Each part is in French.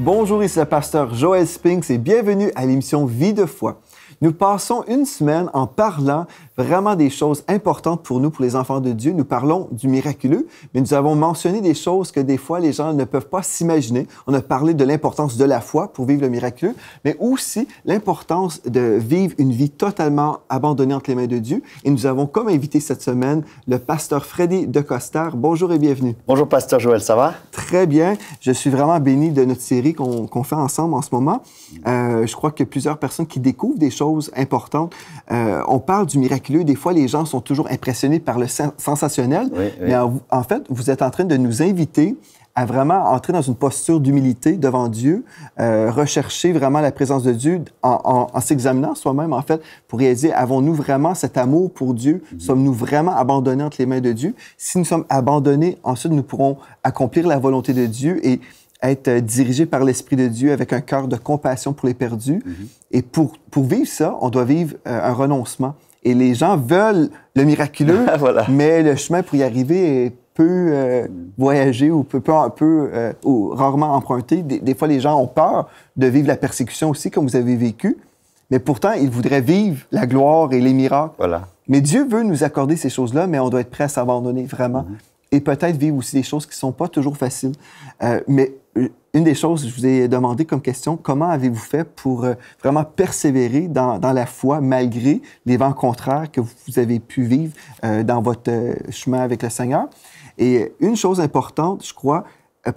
Bonjour, ici le pasteur Joël Spinks et bienvenue à l'émission Vie de foi. Nous passons une semaine en parlant vraiment des choses importantes pour nous, pour les enfants de Dieu. Nous parlons du miraculeux, mais nous avons mentionné des choses que des fois les gens ne peuvent pas s'imaginer. On a parlé de l'importance de la foi pour vivre le miraculeux, mais aussi l'importance de vivre une vie totalement abandonnée entre les mains de Dieu. Et nous avons comme invité cette semaine le pasteur Freddy de Coster. Bonjour et bienvenue. Bonjour pasteur Joël, ça va? Très bien. Je suis vraiment béni de notre série qu'on fait ensemble en ce moment. Je crois qu'il y a plusieurs personnes qui découvrent des choses importantes. On parle du miraculeux. Des fois, les gens sont toujours impressionnés par le sensationnel. Oui. Mais en fait, vous êtes en train de nous inviter à vraiment entrer dans une posture d'humilité devant Dieu, rechercher vraiment la présence de Dieu en s'examinant soi-même, en fait, pour réaliser, avons-nous vraiment cet amour pour Dieu? Sommes-nous vraiment abandonnés entre les mains de Dieu? Si nous sommes abandonnés, ensuite, nous pourrons accomplir la volonté de Dieu et être dirigé par l'Esprit de Dieu avec un cœur de compassion pour les perdus. Et pour vivre ça, on doit vivre un renoncement. Et les gens veulent le miraculeux, voilà. Mais le chemin pour y arriver peut voyager ou peut ou rarement emprunter. Des fois, les gens ont peur de vivre la persécution aussi, comme vous avez vécu. Mais pourtant, ils voudraient vivre la gloire et les miracles. Voilà. Mais Dieu veut nous accorder ces choses-là, mais on doit être prêt à s'abandonner vraiment. Et peut-être vivre aussi des choses qui ne sont pas toujours faciles. Mais une des choses que je vous ai demandé comme question, comment avez-vous fait pour vraiment persévérer dans la foi malgré les vents contraires que vous avez pu vivre dans votre chemin avec le Seigneur? Et une chose importante, je crois,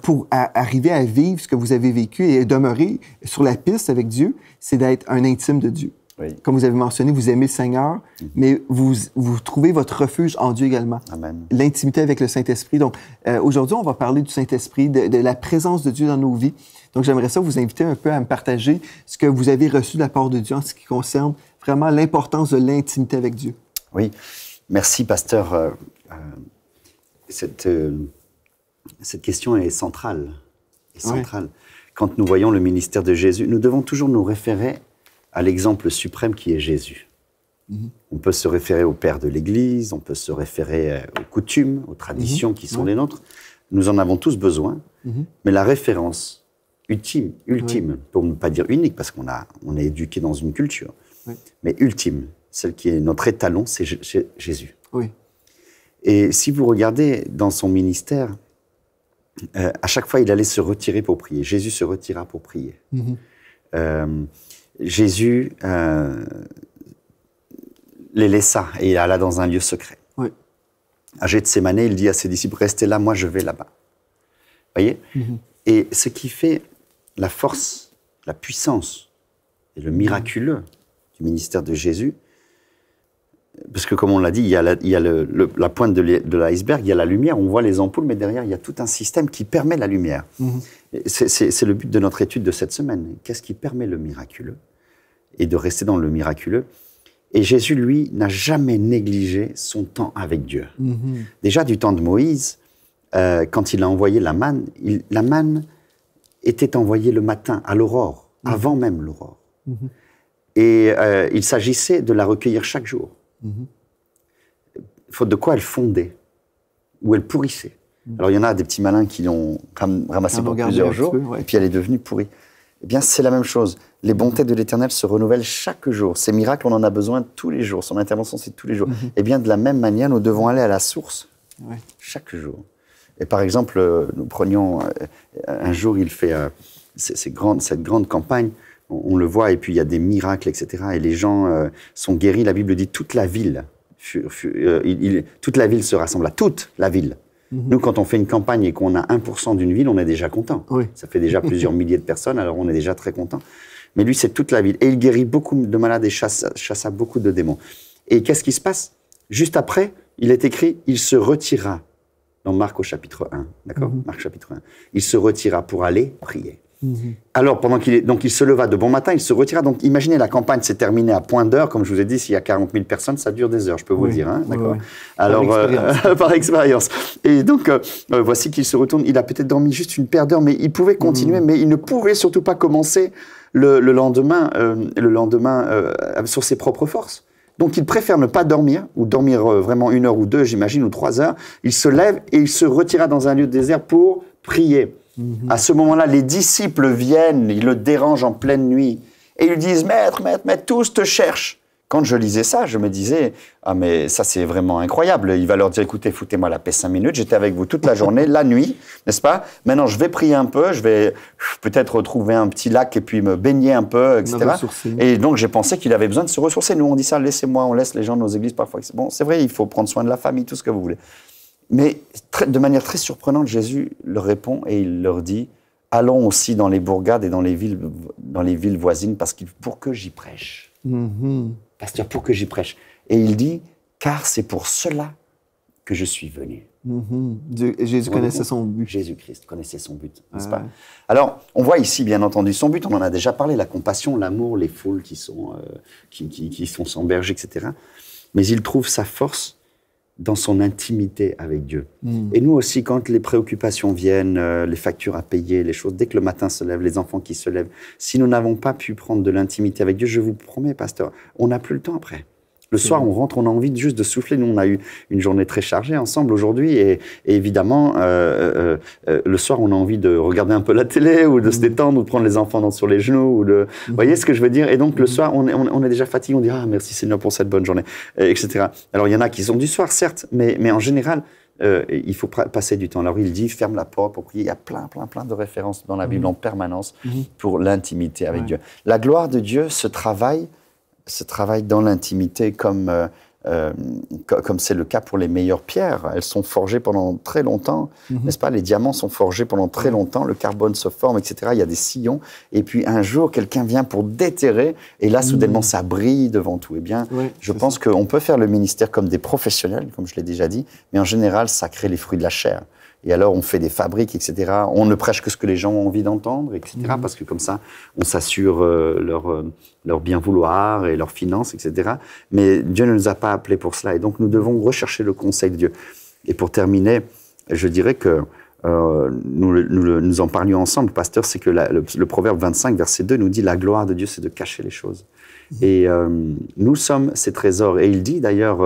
pour arriver à vivre ce que vous avez vécu et demeurer sur la piste avec Dieu, c'est d'être un intime de Dieu. Oui. Comme vous avez mentionné, vous aimez le Seigneur, mais vous trouvez votre refuge en Dieu également. Amen. L'intimité avec le Saint-Esprit. Donc, aujourd'hui, on va parler du Saint-Esprit, de la présence de Dieu dans nos vies. Donc, j'aimerais ça vous inviter un peu à me partager ce que vous avez reçu de la part de Dieu en ce qui concerne vraiment l'importance de l'intimité avec Dieu. Oui, merci, pasteur. Cette question est centrale. Oui. Quand nous voyons le ministère de Jésus, nous devons toujours nous référer à l'exemple suprême qui est Jésus. On peut se référer au Père de l'Église, on peut se référer aux coutumes, aux traditions qui sont les nôtres. Nous en avons tous besoin, mais la référence ultime, pour ne pas dire unique, parce qu'on est éduqué dans une culture, mais ultime, celle qui est notre étalon, c'est Jésus. Oui. Et si vous regardez dans son ministère, à chaque fois, il allait se retirer pour prier. Jésus se retira pour prier. Jésus les laissa et il alla dans un lieu secret. Oui. À Gethsémane, il dit à ses disciples, restez là, moi je vais là-bas. Vous voyez? Et ce qui fait la force, la puissance et le miraculeux du ministère de Jésus, parce que comme on l'a dit, il y a la pointe de l'iceberg, il y a la lumière, on voit les ampoules, mais derrière, il y a tout un système qui permet la lumière. C'est le but de notre étude de cette semaine. Qu'est-ce qui permet le miraculeux? Et de rester dans le miraculeux. Et Jésus, lui, n'a jamais négligé son temps avec Dieu. Déjà du temps de Moïse, quand il a envoyé la manne était envoyée le matin, à l'aurore, avant même l'aurore. Et il s'agissait de la recueillir chaque jour. Faute de quoi elle fondait, ou elle pourrissait. Alors il y en a des petits malins qui l'ont ramassée pour plusieurs jours, et puis elle est devenue pourrie. Eh bien, c'est la même chose. Les bontés de l'Éternel se renouvellent chaque jour. Ces miracles, on en a besoin tous les jours. Son intervention, c'est tous les jours. Eh bien, de la même manière, nous devons aller à la source chaque jour. Et par exemple, nous prenions... un jour, il fait cette grande campagne. On le voit, et puis il y a des miracles, etc. Et les gens sont guéris. La Bible dit toute la ville. Toute la ville se rassemble. Toute la ville. Nous, quand on fait une campagne et qu'on a 1% d'une ville, on est déjà content. Oui. Ça fait déjà plusieurs milliers de personnes, alors on est déjà très content. Mais lui, c'est toute la ville. Et il guérit beaucoup de malades et chassa beaucoup de démons. Et qu'est-ce qui se passe? Juste après, il est écrit, il se retira. Dans Marc au chapitre 1, d'accord? Marc chapitre 1. Il se retira pour aller prier. Alors, donc il se leva de bon matin, il se retira. Donc, imaginez, la campagne s'est terminée à point d'heure. Comme je vous ai dit, s'il y a 40 000 personnes, ça dure des heures, je peux vous le dire. Hein, d'accord. Alors, par expérience. Et donc, voici qu'il se retourne. Il a peut-être dormi juste une paire d'heures, mais il pouvait continuer, mais il ne pouvait surtout pas commencer le lendemain sur ses propres forces. Donc, il préfère ne pas dormir, ou dormir vraiment 1 heure ou 2, j'imagine, ou 3 heures. Il se lève et il se retira dans un lieu désert pour prier. À ce moment-là, les disciples viennent, ils le dérangent en pleine nuit. Et ils lui disent, maître, tous te cherchent. Quand je lisais ça, je me disais, ah mais ça c'est vraiment incroyable. Il va leur dire, écoutez, foutez-moi la paix 5 minutes, j'étais avec vous toute la journée, la nuit, n'est-ce pas? Maintenant, je vais prier un peu, je vais peut-être trouver un petit lac et puis me baigner un peu, etc. Et donc, j'ai pensé qu'il avait besoin de se ressourcer. Nous, on dit ça, laissez-moi, on laisse les gens de nos églises parfois. Bon, c'est vrai, il faut prendre soin de la famille, tout ce que vous voulez. Mais de manière très surprenante, Jésus leur répond et il leur dit, allons aussi dans les bourgades et dans les villes voisines pour que j'y prêche. Pasteur, pour que j'y prêche. Et il dit, car c'est pour cela que je suis venu. Jésus connaissait son but. Jésus-Christ connaissait son but, n'est-ce pas? Alors, on voit ici, bien entendu, son but, on en a déjà parlé, la compassion, l'amour, les foules qui sont sans berger, etc. Mais il trouve sa force dans son intimité avec Dieu. Et nous aussi, quand les préoccupations viennent, les factures à payer, les choses, dès que le matin se lève, les enfants qui se lèvent, si nous n'avons pas pu prendre de l'intimité avec Dieu, je vous promets, pasteur, on n'a plus le temps après. Le soir, on rentre, on a envie juste de souffler. Nous, on a eu une journée très chargée ensemble aujourd'hui. Et évidemment, le soir, on a envie de regarder un peu la télé ou de se détendre ou de prendre les enfants sur les genoux. Vous voyez ce que je veux dire? Et donc, le soir, on est déjà fatigué. On dit « Ah, merci Seigneur pour cette bonne journée », etc. Alors, il y en a qui sont du soir, certes, mais en général, il faut passer du temps. Alors, il dit « Ferme la porte pour prier ». Il y a plein de références dans la Bible en permanence pour l'intimité avec Dieu. La gloire de Dieu se travaille dans l'intimité comme c'est le cas pour les meilleures pierres. Elles sont forgées pendant très longtemps, n'est-ce pas? Les diamants sont forgés pendant très longtemps, le carbone se forme, etc. Il y a des sillons. Et puis un jour, quelqu'un vient pour déterrer, et là, soudainement, ça brille devant tout. Eh bien, je pense qu'on peut faire le ministère comme des professionnels, comme je l'ai déjà dit, mais en général, ça crée les fruits de la chair. Et alors, on fait des fabriques, etc. On ne prêche que ce que les gens ont envie d'entendre, etc. Parce que comme ça, on s'assure leur bien vouloir et leurs finances, etc. Mais Dieu ne nous a pas appelés pour cela. Et donc, nous devons rechercher le conseil de Dieu. Et pour terminer, je dirais que nous en parlions ensemble, pasteur, c'est que le Proverbe 25, verset 2, nous dit « La gloire de Dieu, c'est de cacher les choses ». Et nous sommes ces trésors. Et il dit d'ailleurs,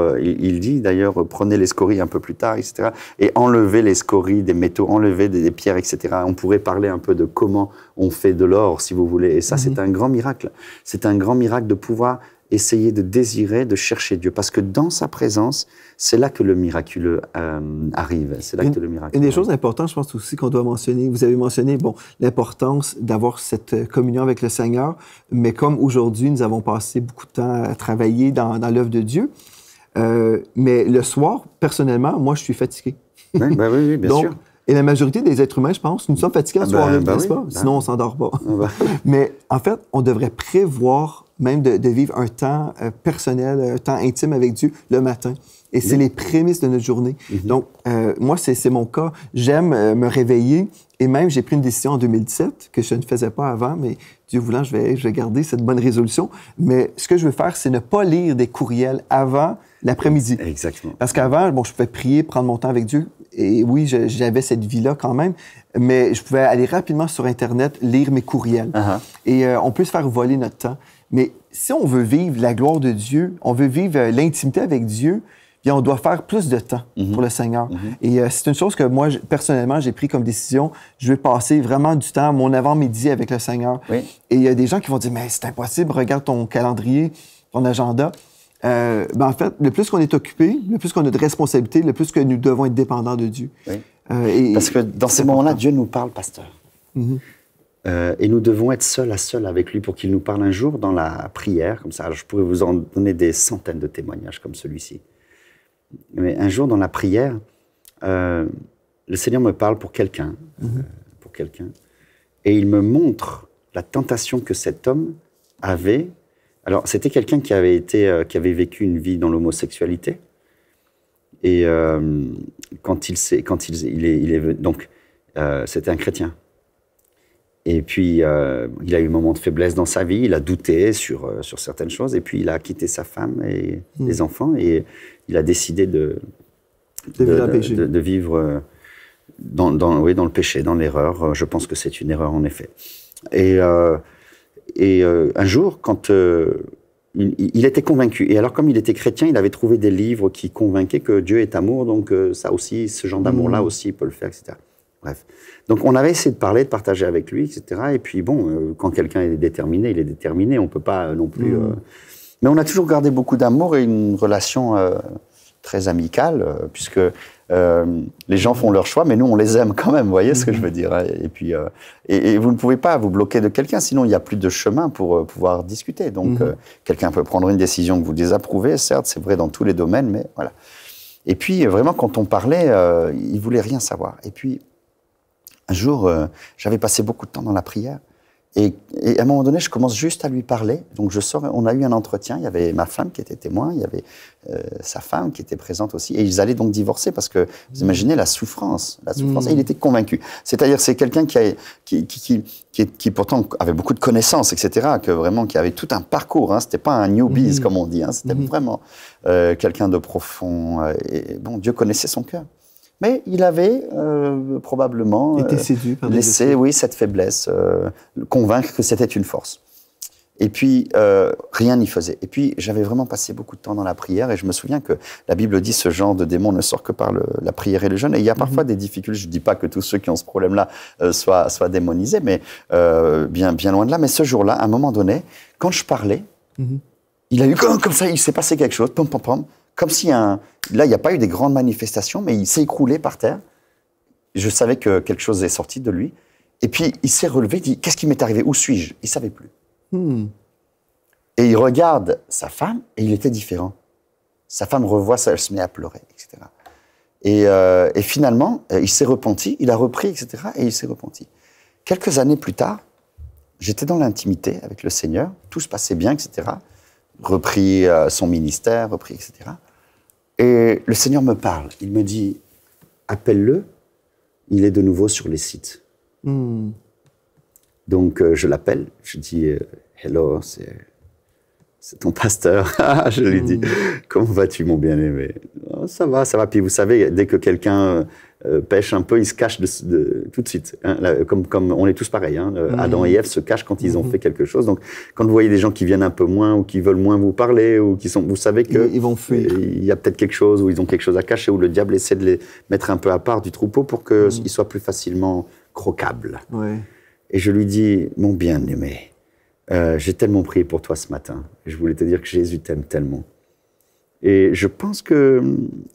prenez les scories un peu plus tard, etc. Et enlevez les scories des métaux, enlevez des pierres, etc. On pourrait parler un peu de comment on fait de l'or, si vous voulez. Et ça, c'est un grand miracle. C'est un grand miracle de pouvoir essayer de désirer, de chercher Dieu. Parce que dans sa présence, c'est là que le miraculeux arrive. C'est là que le miracle. Une des choses importantes, je pense aussi qu'on doit mentionner, vous avez mentionné, l'importance d'avoir cette communion avec le Seigneur, mais comme aujourd'hui, nous avons passé beaucoup de temps à travailler dans l'œuvre de Dieu, mais le soir, personnellement, moi, je suis fatigué. Oui, bien sûr. Et la majorité des êtres humains, je pense, nous sommes fatigués à ce soir-là, n'est-ce pas? Sinon, on ne s'endort pas. Mais en fait, on devrait prévoir même de vivre un temps personnel, un temps intime avec Dieu le matin. Et c'est les prémices de notre journée. Donc, moi, c'est mon cas. J'aime me réveiller. Et même, j'ai pris une décision en 2017 que je ne faisais pas avant, mais Dieu voulant, je vais garder cette bonne résolution. Mais ce que je veux faire, c'est ne pas lire des courriels avant l'après-midi. Exactement. Parce qu'avant, je pouvais prier, prendre mon temps avec Dieu. Et oui, j'avais cette vie-là quand même, mais je pouvais aller rapidement sur Internet, lire mes courriels. Et on peut se faire voler notre temps. Mais si on veut vivre la gloire de Dieu, on veut vivre l'intimité avec Dieu, bien, on doit faire plus de temps pour le Seigneur. Et c'est une chose que moi, personnellement, j'ai pris comme décision. Je veux passer vraiment du temps, mon avant-midi avec le Seigneur. Et il y a des gens qui vont dire, mais c'est impossible, regarde ton calendrier, ton agenda. En fait, le plus qu'on est occupé, le plus qu'on a de responsabilités, le plus que nous devons être dépendants de Dieu. Parce que dans ces moments-là, Dieu nous parle, pasteur. Et nous devons être seul à seul avec lui pour qu'il nous parle un jour dans la prière, comme ça. Alors, je pourrais vous en donner des centaines de témoignages comme celui-ci. Mais un jour dans la prière, le Seigneur me parle pour quelqu'un, et il me montre la tentation que cet homme avait. Alors, c'était quelqu'un qui avait vécu une vie dans l'homosexualité, et c'était un chrétien. Et puis, il a eu un moment de faiblesse dans sa vie, il a douté sur certaines choses, et puis il a quitté sa femme et les enfants, et il a décidé de vivre dans le péché, dans l'erreur. Je pense que c'est une erreur, en effet. Et un jour, quand il était convaincu, et alors comme il était chrétien, il avait trouvé des livres qui convainquaient que Dieu est amour, donc ça aussi, ce genre d'amour-là aussi, il peut le faire, etc. Bref. Donc, on avait essayé de parler, de partager avec lui, etc. Et puis, bon, quand quelqu'un est déterminé, il est déterminé. On ne peut pas non plus... Mais on a toujours gardé beaucoup d'amour et une relation très amicale, puisque les gens font leur choix, mais nous, on les aime quand même. Vous voyez ce que je veux dire? Et puis, et vous ne pouvez pas vous bloquer de quelqu'un, sinon il n'y a plus de chemin pour pouvoir discuter. Donc, quelqu'un peut prendre une décision que vous désapprouvez, certes, c'est vrai dans tous les domaines, mais voilà. Et puis, vraiment, quand on parlait, il ne voulait rien savoir. Et puis, un jour, j'avais passé beaucoup de temps dans la prière. Et à un moment donné, je commence juste à lui parler. Donc, je sors, on a eu un entretien. Il y avait ma femme qui était témoin, il y avait sa femme qui était présente aussi. Et ils allaient donc divorcer parce que, vous imaginez la souffrance. Et il était convaincu. C'est-à-dire, c'est quelqu'un qui pourtant avait beaucoup de connaissances, etc., qui avait tout un parcours. Hein. C'était pas un newbie, comme on dit. Hein. C'était vraiment quelqu'un de profond. Et bon, Dieu connaissait son cœur. Mais il avait probablement laissé, oui, cette faiblesse, convaincre que c'était une force. Et puis, rien n'y faisait. Et puis, j'avais vraiment passé beaucoup de temps dans la prière, et je me souviens que la Bible dit ce genre de démon ne sort que par la prière et le jeûne. Et il y a parfois des difficultés. Je ne dis pas que tous ceux qui ont ce problème-là soient démonisés, mais bien loin de là. Mais ce jour-là, à un moment donné, quand je parlais, il a eu comme ça, il s'est passé quelque chose, pom, pom, pom. Comme si là, il n'y a pas eu des grandes manifestations, mais il s'est écroulé par terre. Je savais que quelque chose est sorti de lui. Et puis, il s'est relevé, il dit, qu'est-ce qui m'est arrivé? Où suis-je? Il ne savait plus. Et il regarde sa femme, et il était différent. Sa femme revoit ça, elle se met à pleurer, etc. Et finalement, il s'est repenti, il a repris, etc. Et il s'est repenti. Quelques années plus tard, j'étais dans l'intimité avec le Seigneur, tout se passait bien, etc. Repris son ministère, repris, etc. Et le Seigneur me parle. Il me dit, appelle-le, il est de nouveau sur les sites. Donc, je l'appelle, je dis, hello, c'est ton pasteur. Je lui dis, comment vas-tu, mon bien-aimé? Oh, ça va. Puis vous savez, dès que quelqu'un pêche un peu, il se cache tout de suite. Hein, comme on est tous pareils. Hein, Adam et Ève se cachent quand ils ont fait quelque chose. Donc, quand vous voyez des gens qui viennent un peu moins, ou qui veulent moins vous parler, ou vous savez qu'ils vont fuir. Il y a peut-être quelque chose, ou ils ont quelque chose à cacher, ou le diable essaie de les mettre un peu à part du troupeau pour qu'ils soient plus facilement croquables. Ouais. Et je lui dis, mon bien-aimé, j'ai tellement prié pour toi ce matin. Je voulais te dire que Jésus t'aime tellement. Et je pense que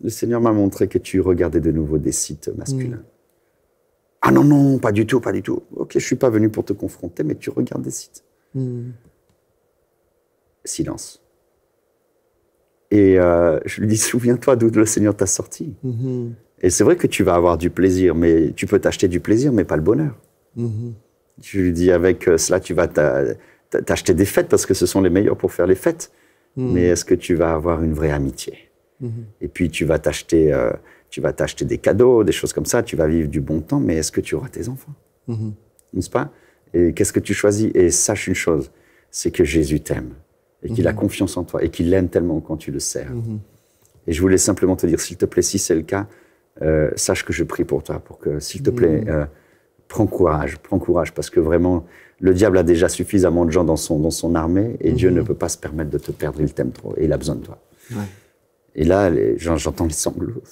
le Seigneur m'a montré que tu regardais de nouveau des sites masculins. Ah non, pas du tout. Ok, je ne suis pas venu pour te confronter, mais tu regardes des sites. Silence. Et je lui dis, souviens-toi d'où le Seigneur t'a sorti. Et c'est vrai que tu vas avoir du plaisir, mais tu peux t'acheter du plaisir, mais pas le bonheur. Je lui dis, avec cela, tu vas t'acheter des fêtes, parce que ce sont les meilleurs pour faire les fêtes. Mais est-ce que tu vas avoir une vraie amitié? Et puis, tu vas t'acheter des cadeaux, des choses comme ça, tu vas vivre du bon temps, mais est-ce que tu auras tes enfants? N'est-ce pas? Et qu'est-ce que tu choisis? Et sache une chose, c'est que Jésus t'aime, et qu'il a confiance en toi, et qu'il l'aime tellement quand tu le sers. Et je voulais simplement te dire, s'il te plaît, si c'est le cas, sache que je prie pour toi, pour que, s'il te plaît, prends courage, parce que vraiment, le diable a déjà suffisamment de gens dans son armée, et Dieu ne peut pas se permettre de te perdre, il t'aime trop, et il a besoin de toi. Et là, j'entends les sanglots.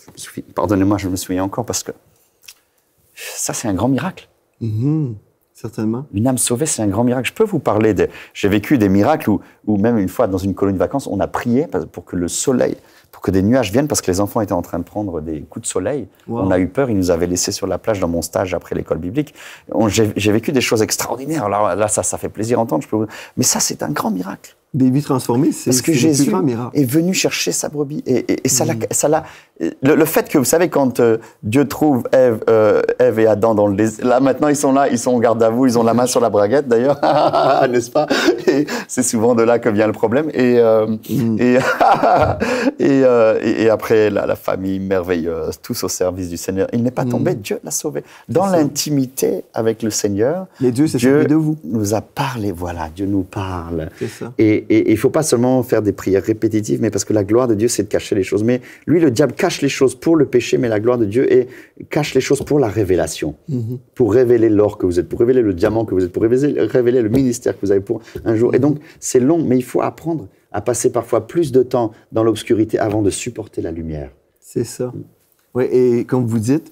Pardonnez-moi, je me souviens encore, parce que ça, c'est un grand miracle. Certainement. Une âme sauvée, c'est un grand miracle. Je peux vous parler j'ai vécu des miracles où même une fois, dans une colonie de vacances, on a prié pour que le soleil, pour que des nuages viennent, parce que les enfants étaient en train de prendre des coups de soleil. Wow. On a eu peur, ils nous avaient laissés sur la plage dans mon stage après l'école biblique. J'ai vécu des choses extraordinaires. Alors là, ça fait plaisir à entendre. Mais ça, c'est un grand miracle. Des vies transformées, c'est parce que Jésus est venu chercher sa brebis. Et ça l'a. Le fait que, vous savez, quand Dieu trouve Ève et Adam dans le désert, là, maintenant, ils sont au garde à vous, ils ont la main sur la braguette, d'ailleurs, n'est-ce pas? Et c'est souvent de là que vient le problème. Et après, la famille merveilleuse, tous au service du Seigneur. Il n'est pas tombé, Dieu l'a sauvé. Dans l'intimité avec le Seigneur, Dieu de vous. Nous a parlé, voilà, Dieu nous parle. C'est ça. Et il ne faut pas seulement faire des prières répétitives, mais parce que la gloire de Dieu, c'est de cacher les choses. Mais lui, le diable cache les choses pour le péché, mais la gloire de Dieu cache les choses pour la révélation. Pour révéler l'or que vous êtes, pour révéler le diamant que vous êtes, pour révéler le ministère que vous avez pour un jour. Et donc, c'est long, mais il faut apprendre à passer parfois plus de temps dans l'obscurité avant de supporter la lumière. C'est ça. Oui, et comme vous dites,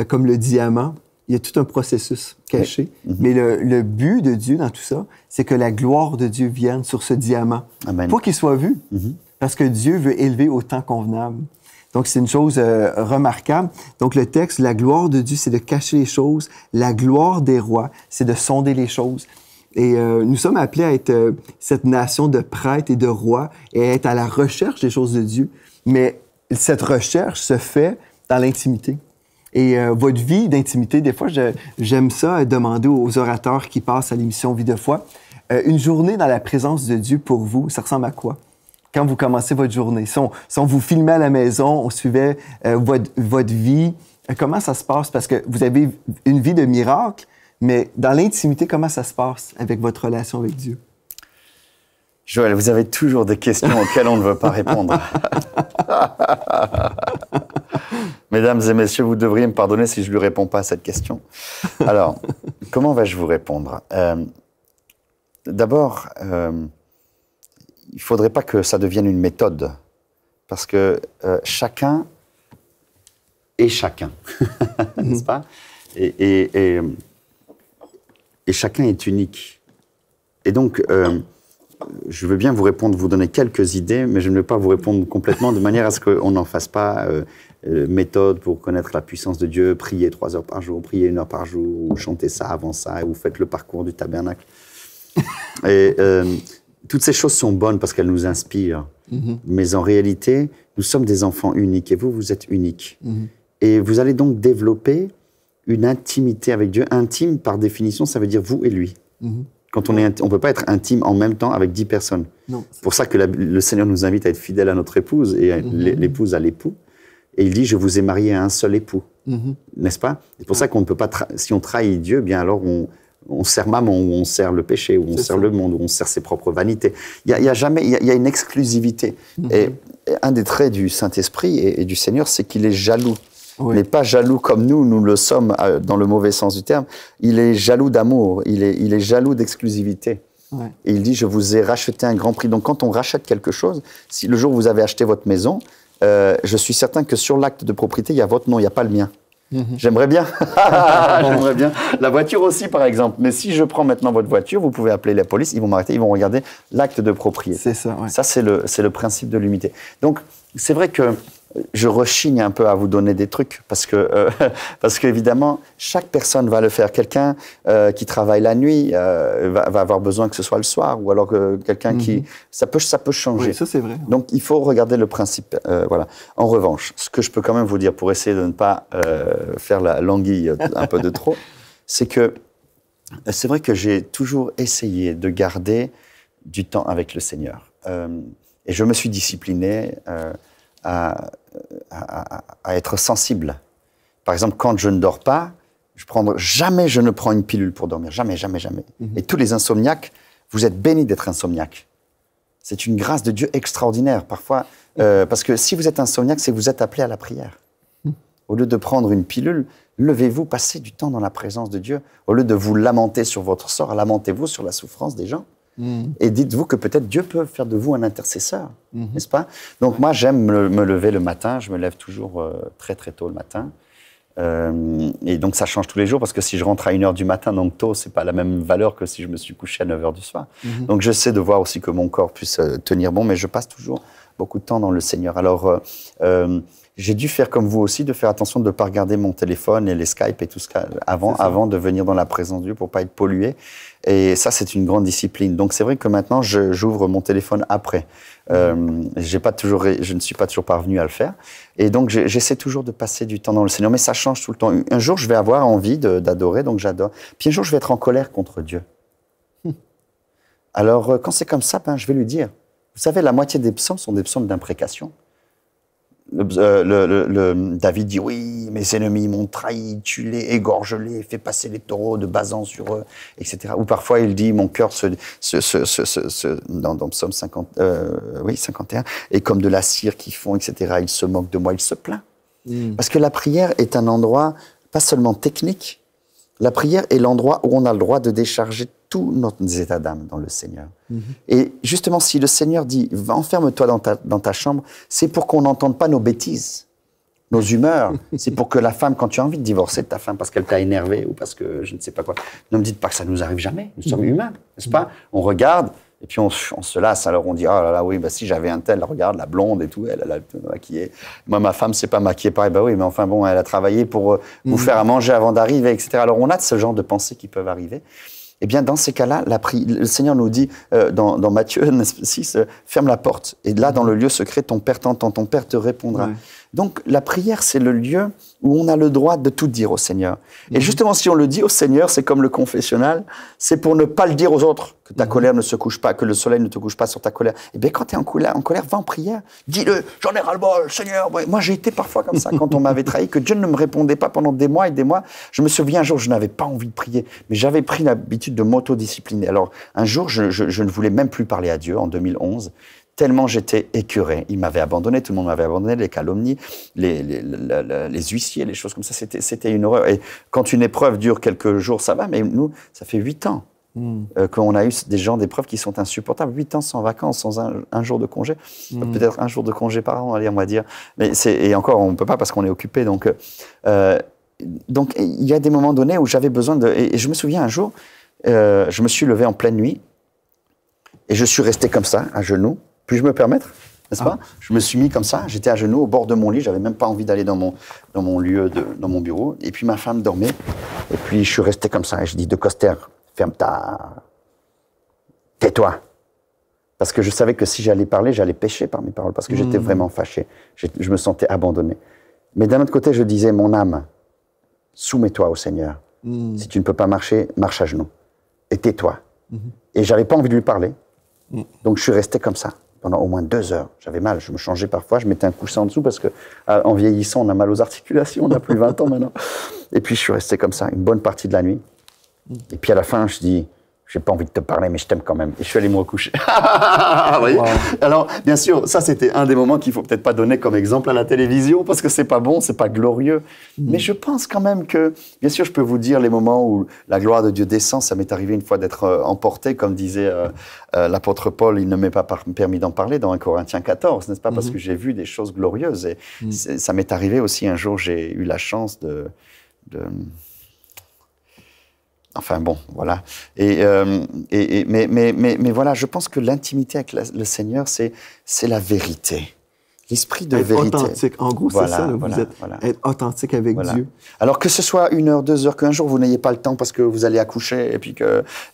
comme le diamant, il y a tout un processus caché. Mais le but de Dieu dans tout ça, c'est que la gloire de Dieu vienne sur ce diamant. Amen. Pas qu'il soit vu, parce que Dieu veut élever au temps convenable. Donc, c'est une chose remarquable. Donc, le texte, la gloire de Dieu, c'est de cacher les choses. La gloire des rois, c'est de sonder les choses. Et nous sommes appelés à être cette nation de prêtres et de rois et à être à la recherche des choses de Dieu. Mais cette recherche se fait dans l'intimité. Et votre vie d'intimité, des fois, j'aime ça demander aux orateurs qui passent à l'émission Vie de foi, une journée dans la présence de Dieu pour vous, ça ressemble à quoi? Quand vous commencez votre journée, si on vous filmait à la maison, on suivait votre vie, comment ça se passe? Parce que vous avez une vie de miracle, mais dans l'intimité, comment ça se passe avec votre relation avec Dieu? Joël, vous avez toujours des questions auxquelles on ne veut pas répondre. Mesdames et messieurs, vous devriez me pardonner si je ne lui réponds pas à cette question. Alors, comment vais-je vous répondre? D'abord, il ne faudrait pas que ça devienne une méthode, parce que chacun est chacun, n'est-ce pas? Et chacun est unique. Et donc, je veux bien vous répondre, vous donner quelques idées, mais je ne vais pas vous répondre complètement de manière à ce qu'on n'en fasse pas méthode pour connaître la puissance de Dieu, prier 3 heures par jour, prier 1 heure par jour, ou chanter ça avant ça, et vous faites le parcours du tabernacle. Et toutes ces choses sont bonnes parce qu'elles nous inspirent. Mais en réalité, nous sommes des enfants uniques, et vous êtes uniques. Et vous allez donc développer une intimité avec Dieu. Intime, par définition, ça veut dire vous et lui. Quand on ne peut pas être intime en même temps avec 10 personnes. C'est pour ça que le Seigneur nous invite à être fidèles à notre épouse et l'épouse à l'époux. Et il dit, je vous ai marié à un seul époux. N'est-ce pas? C'est pour ça qu'on ne peut pas, si on trahit Dieu, bien alors on sert maman, ou on sert le péché, ou on sert le monde, ou on sert ses propres vanités. Il y a une exclusivité. Et un des traits du Saint-Esprit et du Seigneur, c'est qu'il est jaloux. Il n'est pas jaloux comme nous le sommes dans le mauvais sens du terme. Il est jaloux d'amour, il est jaloux d'exclusivité. Et il dit, je vous ai racheté un grand prix. Donc quand on rachète quelque chose, si le jour où vous avez acheté votre maison, je suis certain que sur l'acte de propriété, il y a votre nom, il n'y a pas le mien. J'aimerais bien. J'aimerais bien. La voiture aussi, par exemple. Mais si je prends maintenant votre voiture, vous pouvez appeler la police, ils vont m'arrêter, ils vont regarder l'acte de propriété. C'est ça, Ça, c'est le principe de l'unité. Donc, c'est vrai que je rechigne un peu à vous donner des trucs parce qu'évidemment, chaque personne va le faire. Quelqu'un qui travaille la nuit va avoir besoin que ce soit le soir, ou alors quelqu'un qui... Ça peut changer. Oui, ça c'est vrai. Donc, il faut regarder le principe. Voilà. En revanche, ce que je peux quand même vous dire, pour essayer de ne pas faire la languille un peu de trop, c'est que c'est vrai que j'ai toujours essayé de garder du temps avec le Seigneur. Et je me suis discipliné à être sensible. Par exemple, quand je ne dors pas, jamais je ne prends une pilule pour dormir. Jamais, jamais, jamais. Et tous les insomniaques, vous êtes bénis d'être insomniaques. C'est une grâce de Dieu extraordinaire, parfois. Parce que si vous êtes insomniaque, c'est que vous êtes appelé à la prière. Au lieu de prendre une pilule, levez-vous, passez du temps dans la présence de Dieu. Au lieu de vous lamenter sur votre sort, lamentez-vous sur la souffrance des gens. Et dites-vous que peut-être Dieu peut faire de vous un intercesseur, n'est-ce pas? Donc moi, j'aime me lever le matin. Je me lève toujours très, très tôt le matin. Et donc, ça change tous les jours parce que si je rentre à 1h du matin, donc tôt, c'est pas la même valeur que si je me suis couché à 9h du soir. Donc, j'essaie de voir aussi que mon corps puisse tenir bon, mais je passe toujours beaucoup de temps dans le Seigneur. Alors, j'ai dû faire comme vous aussi, de faire attention de ne pas regarder mon téléphone et les Skype et tout ce avant de venir dans la présence de Dieu pour pas être pollué. Et ça, c'est une grande discipline. Donc, c'est vrai que maintenant, j'ouvre mon téléphone après. Je ne suis pas toujours parvenu à le faire. Et donc, j'essaie toujours de passer du temps dans le Seigneur. Mais ça change tout le temps. Un jour, je vais avoir envie d'adorer, donc j'adore. Puis un jour, je vais être en colère contre Dieu. Alors, quand c'est comme ça, je vais lui dire. Vous savez, la moitié des psaumes sont des psaumes d'imprécation. David dit, oui, mes ennemis m'ont trahi, tue-les, égorge-les, fais passer les taureaux de Basan sur eux, etc. Ou parfois il dit, mon cœur dans Psaume 51, est comme de la cire qu'ils font, etc. Il se moque de moi, il se plaint. Parce que la prière est un endroit pas seulement technique, la prière est l'endroit où on a le droit de décharger tous nos états d'âme dans le Seigneur. Et justement, si le Seigneur dit « enferme-toi dans ta chambre », c'est pour qu'on n'entende pas nos bêtises, nos humeurs. C'est pour que la femme, quand tu as envie de divorcer de ta femme parce qu'elle t'a énervé ou parce que je ne sais pas quoi, ne me dites pas que ça nous arrive jamais. Nous sommes humains, n'est-ce pas? On regarde et puis on se lasse. Alors on dit, oh là là, oui, bah, si j'avais un tel, regarde, la blonde et tout, elle a maquillée. Moi, ma femme, c'est pas maquillée pareil. Bah oui, mais enfin bon, elle a travaillé pour vous faire à manger avant d'arriver, etc. Alors on a de ce genre de pensées qui peuvent arriver. Eh bien, dans ces cas-là, le Seigneur nous dit dans Matthieu 6, ferme la porte. Et là, dans le lieu secret, ton Père t'entend, ton Père te répondra. Ouais. Donc, la prière, c'est le lieu où on a le droit de tout dire au Seigneur. Et justement, si on le dit au Seigneur, c'est comme le confessionnal, c'est pour ne pas le dire aux autres, que ta colère ne se couche pas, que le soleil ne te couche pas sur ta colère. Eh bien, quand tu es en colère, va en prière. Dis-le, j'en ai ras-le-bol, Seigneur. Moi, j'ai été parfois comme ça, quand on m'avait trahi, que Dieu ne me répondait pas pendant des mois et des mois. Je me souviens un jour, je n'avais pas envie de prier, mais j'avais pris l'habitude de m'autodiscipliner. Alors, un jour, je ne voulais même plus parler à Dieu, en 2011. Tellement j'étais écœuré. Il m'avait abandonné, tout le monde m'avait abandonné, les calomnies, les huissiers, les choses comme ça, c'était une horreur. Et quand une épreuve dure quelques jours, ça va, mais nous, ça fait 8 ans qu'on a eu d'épreuves qui sont insupportables. 8 ans sans vacances, sans un jour de congé. Peut-être un jour de congé par an, allez, on va dire. Mais et encore, on ne peut pas parce qu'on est occupé. Donc, il y a des moments donnés où j'avais besoin de... Et je me souviens un jour, je me suis levé en pleine nuit et je suis resté comme ça, à genoux. Puis-je me permettre, n'est-ce pas? Je me suis mis comme ça, j'étais à genoux au bord de mon lit, j'avais même pas envie d'aller dans mon lieu, dans mon bureau. Et puis ma femme dormait, et puis je suis resté comme ça. Et je dis, De Coster, tais-toi. Parce que je savais que si j'allais parler, j'allais pécher par mes paroles, parce que j'étais vraiment fâché. Je me sentais abandonné. Mais d'un autre côté, je disais, mon âme, soumets-toi au Seigneur. Si tu ne peux pas marcher, marche à genoux. Et tais-toi. Et j'avais pas envie de lui parler. Donc je suis resté comme ça. Pendant au moins 2 heures. J'avais mal, je me changeais parfois, je mettais un coussin en dessous parce que en vieillissant, on a mal aux articulations, on a plus de 20 ans maintenant. Et puis je suis resté comme ça une bonne partie de la nuit. Et puis à la fin, je dis, j'ai pas envie de te parler, mais je t'aime quand même. Et je suis allé me recoucher. Vous voyez? Alors, bien sûr, ça c'était un des moments qu'il faut peut-être pas donner comme exemple à la télévision parce que c'est pas bon, c'est pas glorieux. Mais je pense quand même que, bien sûr, je peux vous dire les moments où la gloire de Dieu descend. Ça m'est arrivé une fois d'être emporté, comme disait l'apôtre Paul, il ne m'est pas permis d'en parler dans 1 Corinthiens 14, n'est-ce pas? Parce que j'ai vu des choses glorieuses. Et ça m'est arrivé aussi un jour, j'ai eu la chance de Enfin bon, voilà. Mais voilà, je pense que l'intimité avec le Seigneur, c'est la vérité. L'esprit de vérité. Authentique. En gros, c'est ça, vous êtes être authentique avec Dieu. Alors que ce soit 1 heure, 2 heures, qu'un jour vous n'ayez pas le temps parce que vous allez accoucher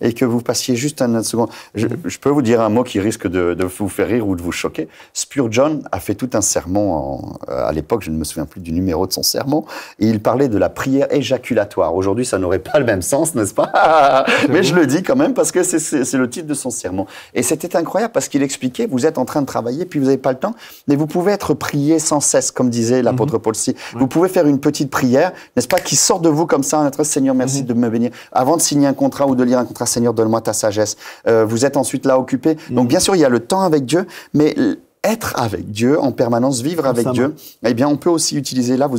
et que vous passiez juste une seconde. Je peux vous dire un mot qui risque de vous faire rire ou de vous choquer. Spurgeon a fait tout un sermon, à l'époque, je ne me souviens plus du numéro de son sermon, et il parlait de la prière éjaculatoire. Aujourd'hui, ça n'aurait pas le même sens, n'est-ce pas? Mais je le dis quand même parce que c'est le titre de son sermon. Et c'était incroyable parce qu'il expliquait, vous êtes en train de travailler, puis vous n'avez pas le temps, mais vous pouvez être prié sans cesse, comme disait l'apôtre Paul. Vous pouvez faire une petite prière, n'est-ce pas, qui sort de vous comme ça, notre Seigneur, merci de me bénir. Avant de signer un contrat ou de lire un contrat, Seigneur, donne-moi ta sagesse. Vous êtes ensuite là occupé. Donc bien sûr, il y a le temps avec Dieu, mais être avec Dieu en permanence, vivre avec Dieu, eh bien, on peut aussi utiliser, là,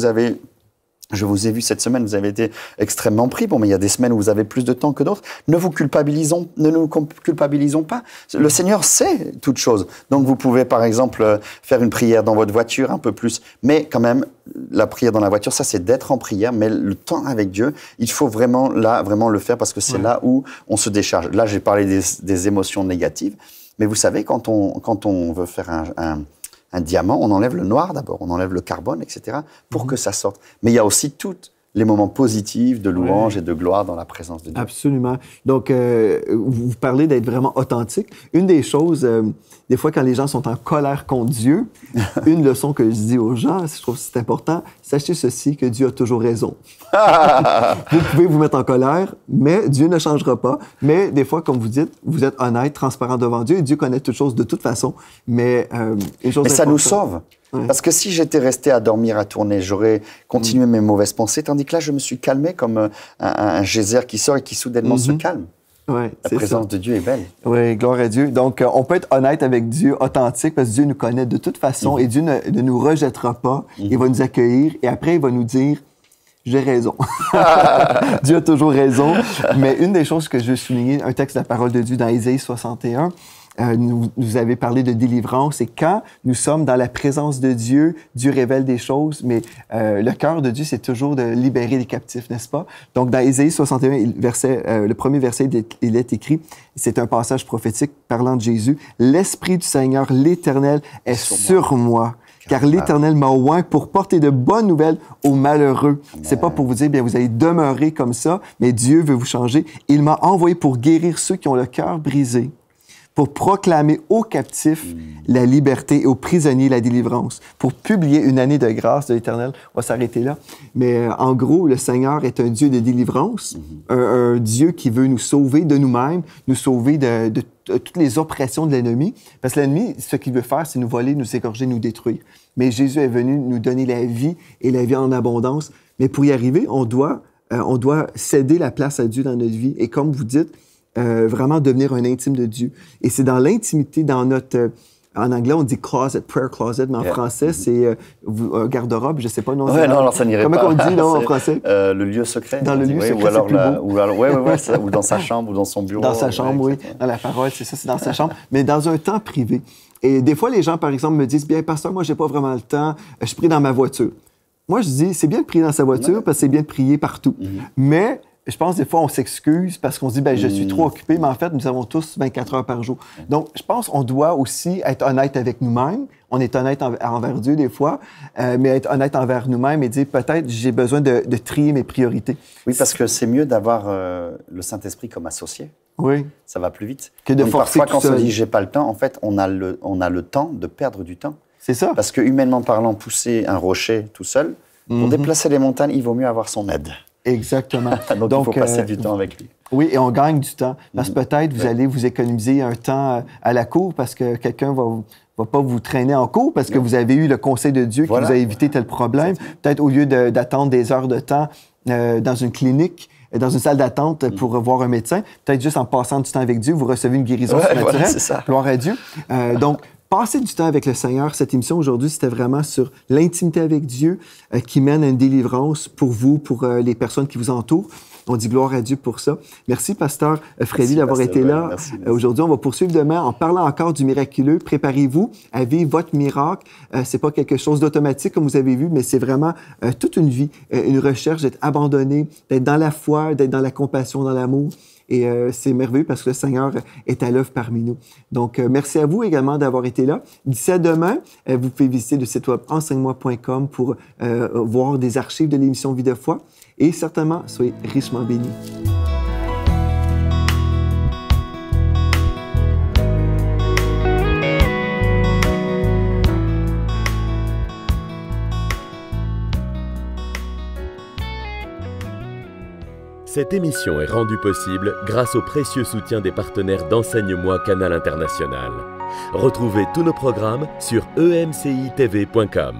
je vous ai vu cette semaine, vous avez été extrêmement pris. Bon, mais il y a des semaines où vous avez plus de temps que d'autres. Ne nous culpabilisons pas. Le Seigneur sait toutes choses. Donc, vous pouvez, par exemple, faire une prière dans votre voiture un peu plus. Mais quand même, la prière dans la voiture, ça, c'est d'être en prière. Mais le temps avec Dieu, il faut vraiment le faire parce que c'est là où on se décharge. Là, j'ai parlé des émotions négatives. Mais vous savez, quand on veut faire un diamant, on enlève le noir d'abord, on enlève le carbone, etc., pour que ça sorte. Mais il y a aussi tous les moments positifs de louange et de gloire dans la présence de Dieu. Absolument. Donc, vous parlez d'être vraiment authentique. Une des choses, des fois, quand les gens sont en colère contre Dieu, une leçon que je dis aux gens, je trouve que c'est important, sachez ceci, que Dieu a toujours raison. Vous pouvez vous mettre en colère, mais Dieu ne changera pas. Mais des fois, comme vous dites, vous êtes honnête, transparent devant Dieu, et Dieu connaît toutes choses de toute façon. Mais ça nous sauve. Ouais. Parce que si j'étais resté à dormir, à tourner, j'aurais continué mes mauvaises pensées, tandis que là, je me suis calmé comme un geyser qui sort et qui soudainement se calme. Ouais, la présence de Dieu est belle. Oui, gloire à Dieu. Donc, on peut être honnête avec Dieu, authentique, parce que Dieu nous connaît de toute façon et Dieu ne nous rejettera pas. Il va nous accueillir et après, il va nous dire « J'ai raison. » Dieu a toujours raison. Mais une des choses que je veux souligner, un texte de la parole de Dieu dans Ésaïe 61, Nous avez parlé de délivrance. Et quand nous sommes dans la présence de Dieu, Dieu révèle des choses, mais le cœur de Dieu, c'est toujours de libérer les captifs, n'est-ce pas? Donc, dans Ésaïe 61, le premier verset, il est écrit, c'est un passage prophétique parlant de Jésus. « L'Esprit du Seigneur, l'Éternel, est sur moi. Car l'Éternel m'a oint pour porter de bonnes nouvelles aux malheureux. » C'est pas pour vous dire, bien, vous allez demeurer comme ça, mais Dieu veut vous changer. « Il m'a envoyé pour guérir ceux qui ont le cœur brisé, pour proclamer aux captifs la liberté et aux prisonniers la délivrance, pour publier une année de grâce de l'Éternel. » On va s'arrêter là. Mais en gros, le Seigneur est un Dieu de délivrance, un Dieu qui veut nous sauver de nous-mêmes, nous sauver de toutes les oppressions de l'ennemi. Parce que l'ennemi, ce qu'il veut faire, c'est nous voler, nous égorger, nous détruire. Mais Jésus est venu nous donner la vie et la vie en abondance. Mais pour y arriver, on doit céder la place à Dieu dans notre vie. Et comme vous dites, vraiment devenir un intime de Dieu. Et c'est dans l'intimité, dans notre... en anglais, on dit closet, prayer closet, mais en français, c'est garde-robe, je sais pas. Non, ouais, non, alors ça n'irait pas. Comment on dit, non, en français? Le lieu secret. Dans le lieu secret, ou alors c'est plus beau. ou dans sa chambre, ou dans son bureau. Dans sa chambre, oui. Dans la parole, c'est ça, c'est dans sa chambre. Mais dans un temps privé. Et des fois, les gens, par exemple, me disent, bien, pasteur, moi, j'ai pas vraiment le temps, je prie dans ma voiture. Moi, je dis, c'est bien de prier dans sa voiture, parce que c'est bien de prier partout. Mais... je pense des fois, on s'excuse parce qu'on se dit, ben je suis trop occupé, mais en fait, nous avons tous 24 heures par jour. Donc, je pense qu'on doit aussi être honnête avec nous-mêmes. On est honnête envers Dieu des fois, mais être honnête envers nous-mêmes et dire, peut-être, j'ai besoin de trier mes priorités. Oui, parce que c'est mieux d'avoir le Saint-Esprit comme associé. Oui. Ça va plus vite. Que de forcer parfois, quand tout on se dit, j'ai pas le temps, en fait, on a le temps de perdre du temps. C'est ça. Parce que, humainement parlant, pousser un rocher tout seul, pour déplacer les montagnes, il vaut mieux avoir son aide. Exactement. Donc, il faut passer du temps avec lui. Oui, et on gagne du temps. Parce que peut-être vous allez vous économiser un temps à la cour parce que quelqu'un va pas vous traîner en cours parce que vous avez eu le conseil de Dieu qui vous a évité tel problème. Peut-être au lieu d'attendre des heures de temps dans une clinique, dans une salle d'attente pour voir un médecin, peut-être juste en passant du temps avec Dieu, vous recevez une guérison surnaturelle. Voilà, c'est ça. Gloire à Dieu. Donc, passer du temps avec le Seigneur. Cette émission aujourd'hui, c'était vraiment sur l'intimité avec Dieu qui mène à une délivrance pour vous, pour les personnes qui vous entourent. On dit gloire à Dieu pour ça. Merci, pasteur Freddy, d'avoir été là. Merci. Aujourd'hui, on va poursuivre demain en parlant encore du miraculeux. Préparez-vous à vivre votre miracle. C'est pas quelque chose d'automatique, comme vous avez vu, mais c'est vraiment toute une vie, une recherche d'être abandonné, d'être dans la foi, d'être dans la compassion, dans l'amour. Et c'est merveilleux parce que le Seigneur est à l'œuvre parmi nous. Donc, merci à vous également d'avoir été là. D'ici à demain, vous pouvez visiter le site web enseigne-moi.com pour voir des archives de l'émission Vie de foi. Et certainement, soyez richement bénis. Cette émission est rendue possible grâce au précieux soutien des partenaires d'Enseigne-moi Canal International. Retrouvez tous nos programmes sur emcitv.com.